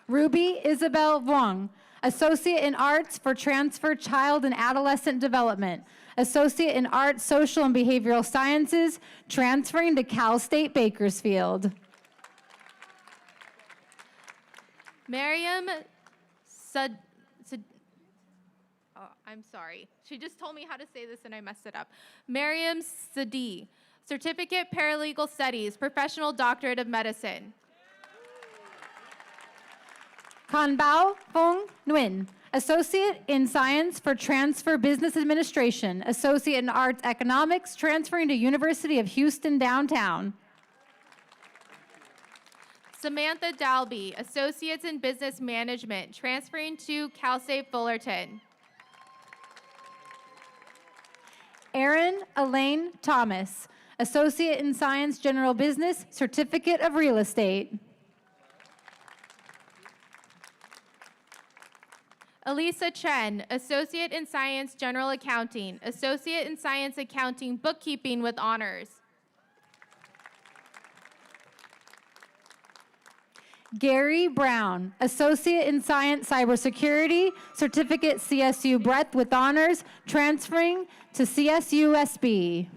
Ruby Isabel Vuong, Associate in Arts for Transfer Child and Adolescent Development, Associate in Arts, Social, and Behavioral Sciences, transferring to Cal State Bakersfield. Miriam I'm sorry. She just told me how to say this and I messed it up. Miriam Sadi, Certificate Paralegal Studies, Professional Doctorate of Medicine. Kanbao Fong Nguyen, Associate in Science for Transfer Business Administration, Associate in Arts Economics, transferring to University of Houston Downtown. Samantha Dalby, Associates in Business Management, transferring to Cal State Fullerton. Erin Elaine Thomas, Associate in Science General Business, Certificate of Real Estate. Elisa Chen, Associate in Science General Accounting, Associate in Science Accounting Bookkeeping with honors. Gary Brown, Associate in Science Cybersecurity, Certificate CSU Breadth with honors, transferring to CSU SB.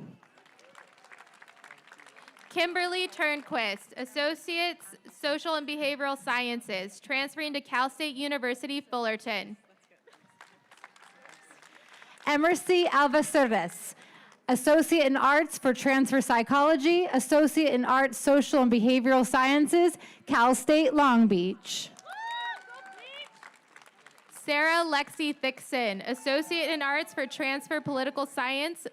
Kimberly Turnquist, Associates Social and Behavioral Sciences, transferring to Cal State University Fullerton. Emercy Alvacerdes, Associate in Arts for Transfer Psychology, Associate in Arts, Social, and Behavioral Sciences, Cal State Long Beach. Sarah Lexi Thixon, Associate in Arts for Transfer Political Science,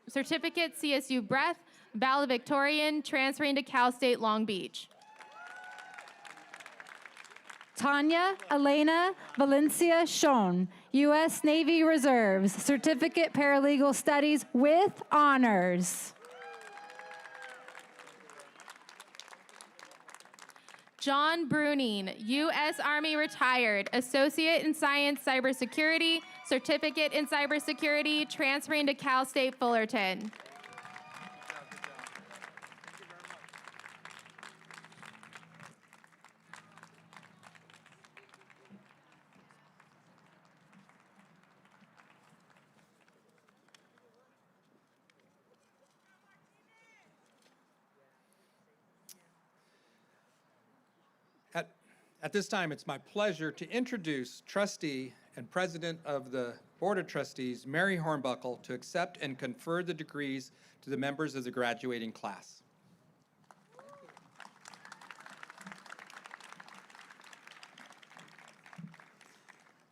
Certificate CSU Breadth, valedictorian, transferring to Cal State Long Beach. Tanya Elena Valencia Schoen, U.S. Navy Reserves, Certificate Paralegal Studies with honors. John Bruning, U.S. Army retired, Associate in Science Cybersecurity, Certificate in Cybersecurity, transferring to Cal State Fullerton. At this time, it's my pleasure to introduce trustee and president of the Board of Trustees, Mary Hornbuckle, to accept and confer the degrees to the members of the graduating class.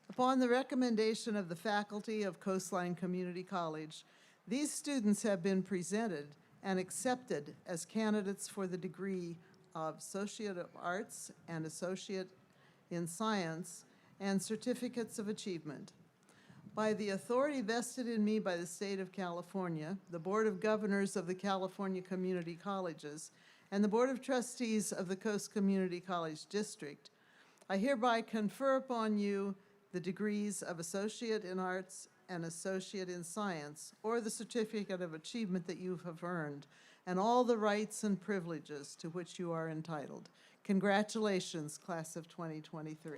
Upon the recommendation of the faculty of Coastline Community College, these students have been presented and accepted as candidates for the degree of Associate of Arts and Associate in Science and Certificates of Achievement. By the authority vested in me by the state of California, the Board of Governors of the California Community Colleges, and the Board of Trustees of the Coast Community College District, I hereby confer upon you the degrees of Associate in Arts and Associate in Science, or the Certificate of Achievement that you have earned, and all the rights and privileges to which you are entitled. Congratulations, class of 2023.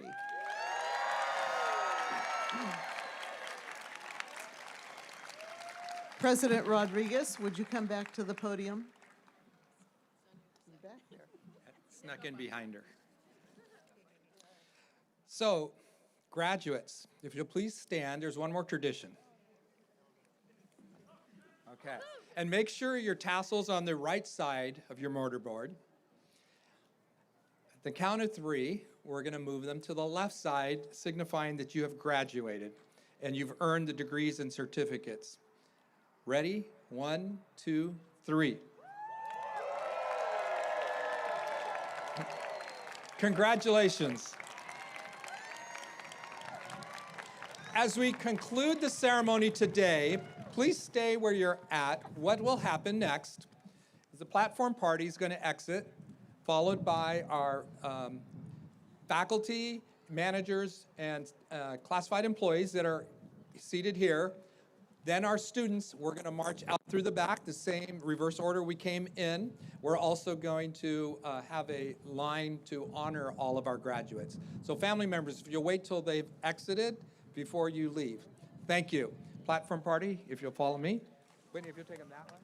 President Rodriguez, would you come back to the podium? Back there. Snuck in behind her. So, graduates, if you'll please stand, there's one more tradition. Okay. And make sure your tassel's on the right side of your mortarboard. At the count of 3, we're going to move them to the left side, signifying that you have graduated and you've earned the degrees and certificates. Ready? 1, 2, 3. Congratulations. As we conclude the ceremony today, please stay where you're at. What will happen next is the platform party is going to exit, followed by our faculty, managers, and classified employees that are seated here. Then our students, we're going to march out through the back, the same reverse order we came in. We're also going to have a line to honor all of our graduates. So family members, if you'll wait till they've exited before you leave. Thank you. Platform party, if you'll follow me. Whitney, if you'll take them that way.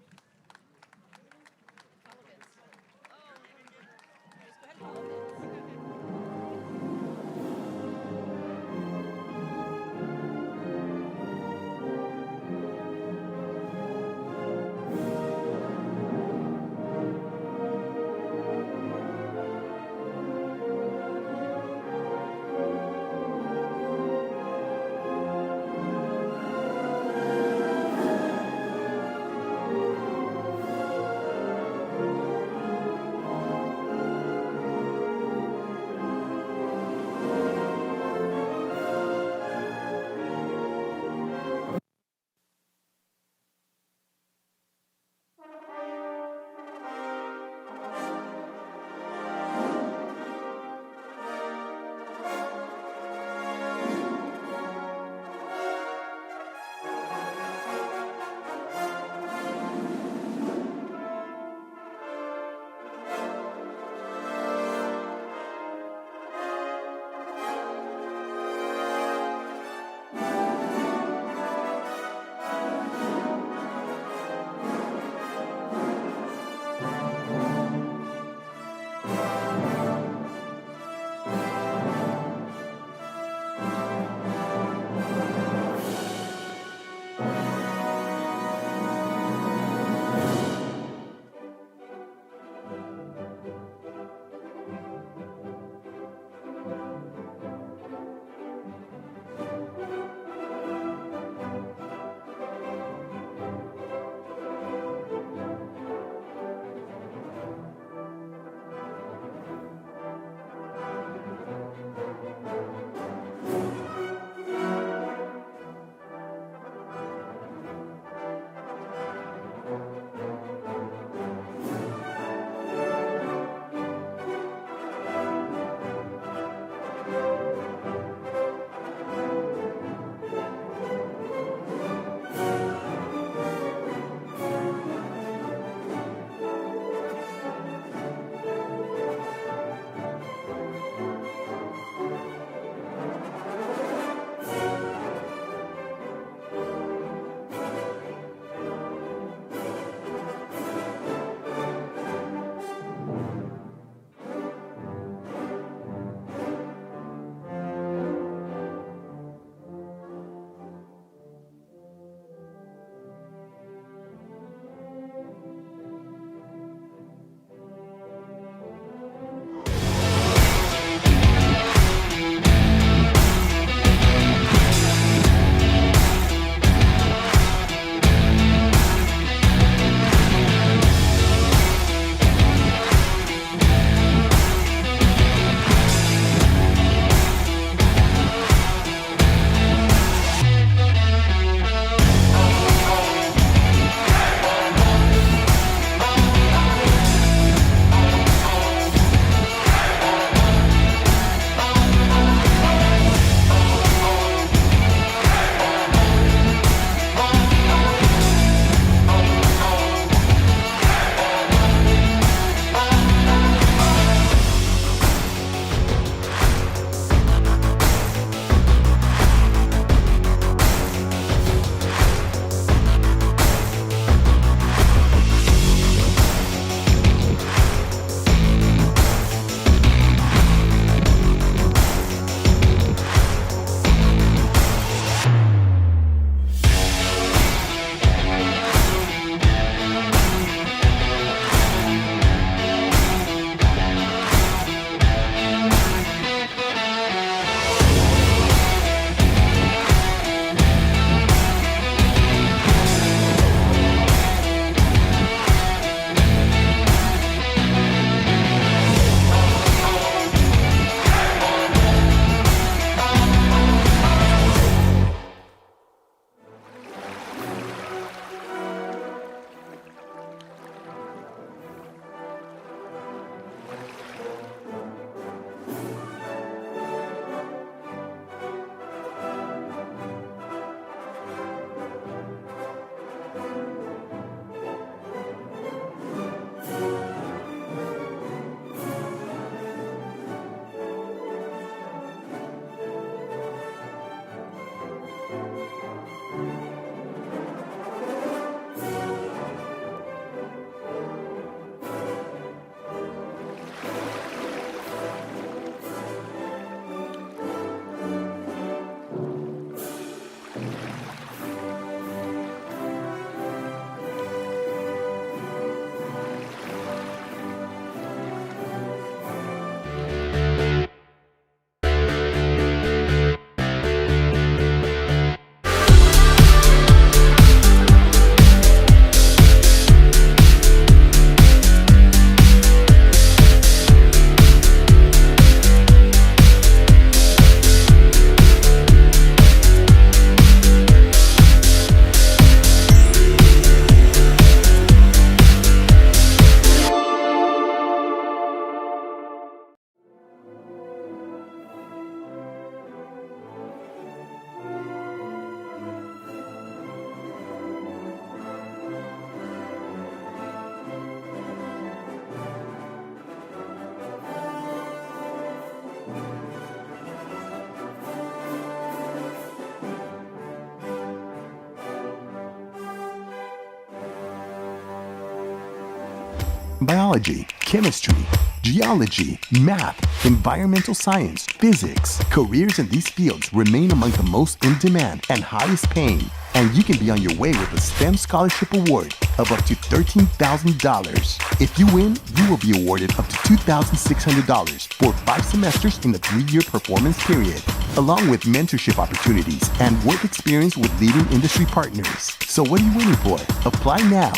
biology, chemistry, geology, math, environmental science, physics. Careers in these fields remain among the most in demand and highest paying. And you can be on your way with a STEM Scholarship Award of up to $13,000. If you win, you will be awarded up to $2,600 for 5 semesters in the 3-year performance period, along with mentorship opportunities and work experience with leading industry partners. So what are you waiting for? Apply now.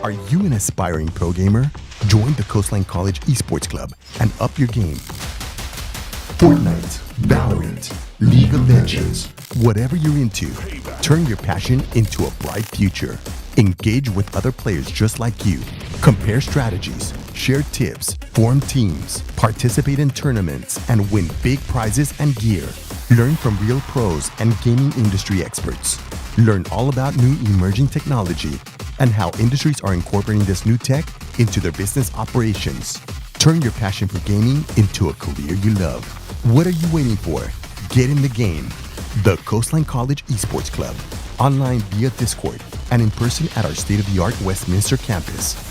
Are you an aspiring pro gamer? Join the Coastline College Esports Club and up your game. Fortnite, Valorant, League of Legends, whatever you're into, turn your passion into a bright future. Engage with other players just like you. Compare strategies, share tips, form teams, participate in tournaments, and win big prizes and gear. Learn from real pros and gaming industry experts. Learn all about new emerging technology and how industries are incorporating this new tech into their business operations. Turn your passion for gaming into a career you love. What are you waiting for? Get in the game. The Coastline College Esports Club. Online via Discord and in person at our state-of-the-art Westminster campus.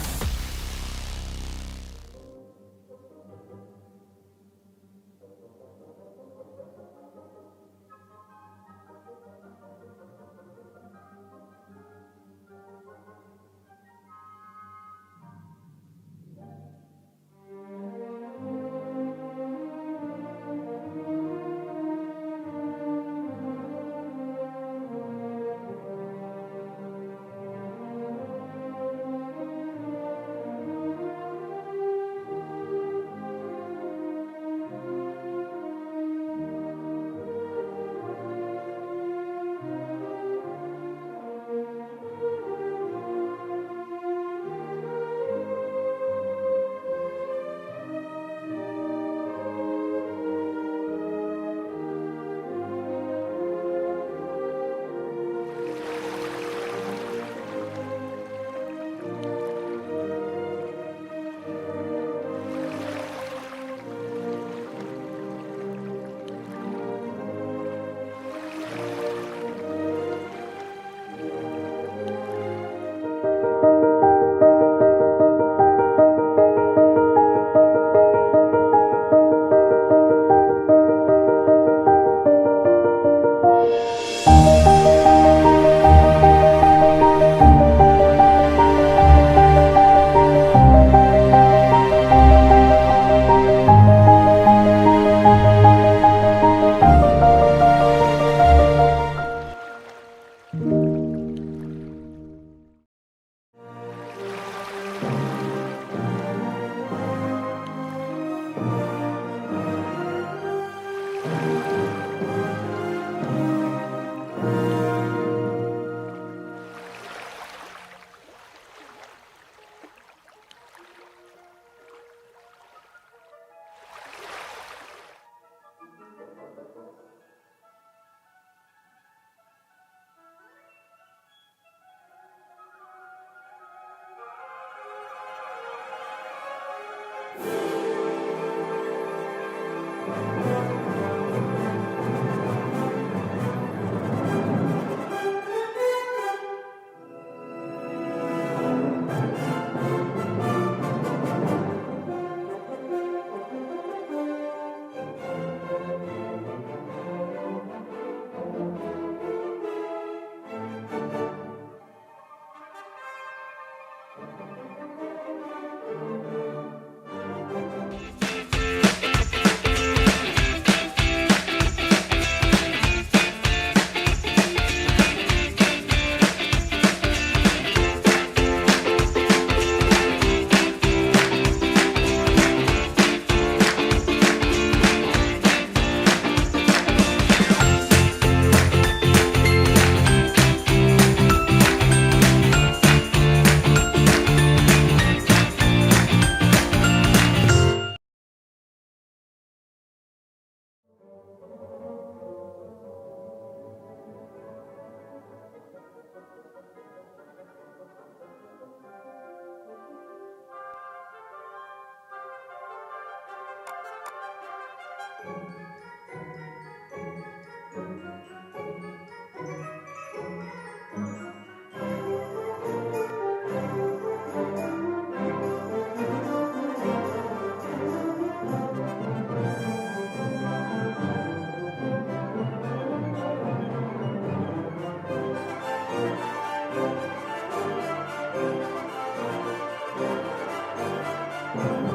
Thank you.